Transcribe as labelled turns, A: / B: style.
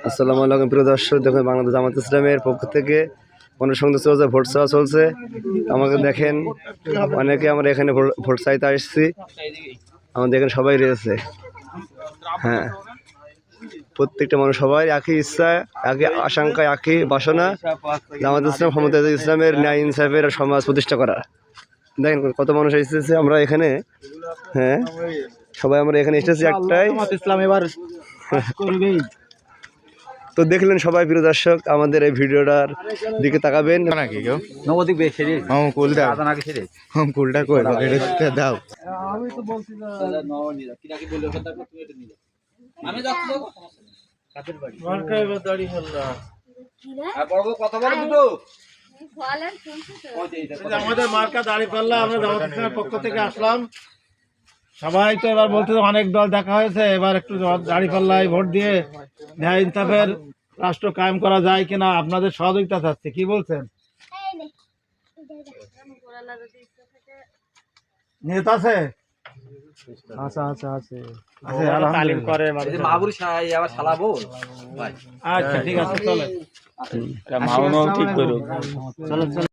A: আসসালামু আলাইকুম প্রিয় দর্শক, দেখুন বাংলাদেশ জামাত ইসলামের পক্ষ থেকে গণসংযোগ চলছে, ভোট চাওয়া চলছে। আমাকে দেখেন, অনেকে আমরা এখানে ভোট চাইতে আসছি। আমাদের এখানে সবাই রয়েছে। হ্যাঁ, প্রত্যেকটা মানুষ সবাই একই ইচ্ছা, একই আশঙ্কা, একই বাসনা, জামাত ইসলাম ক্ষমতা ইসলামের ন্যায় ইনসাফের সমাজ প্রতিষ্ঠা করা। দেখেন কত মানুষ এসেছে আমরা এখানে। হ্যাঁ, সবাই আমরা এখানে এসেছি একটাই
B: ইসলাম এবার
A: তো দেখলেন সবাই প্রিয় দর্শক, আমাদের এই ভিডিওটার দিকে তাকাবেন
B: নাকি কেউ নবদ্বীপ বেশি রে কুলটা নাকি রে কুলটা কই এটা দাও। আমি তো বলছি না নবনীরা কি নাকি বললো কথা তুমি এটা নিলে আমি যাচ্ছি তো কাছের বাড়ি মার্কা এবার দাড়ি হল্লা আর বড় কথা বলো দুটো বলেন শুনছো তো আমাদের মার্কা দাড়ি পাল্লা আমরা জামাত ইসলামের পক্ষ থেকে আসলাম। সবাই তো এবার বলতে অনেক দল দেখা হয়েছে, এবার একটু দাড়ি পাল্লায় ভোট দিয়ে ন্যায় ইনসাফের রাষ্ট্র কায়েম করা যায় কিনা আপনাদের সহযোগিতা চাচ্ছে, কি বলছেন? নেতা আছে? আচ্ছা আচ্ছা আছে তালিম করে মাহবুব সাহেব আবার শালাবো। আচ্ছা ঠিক আছে, চলে মাও ঠিক করো। চলো চলো।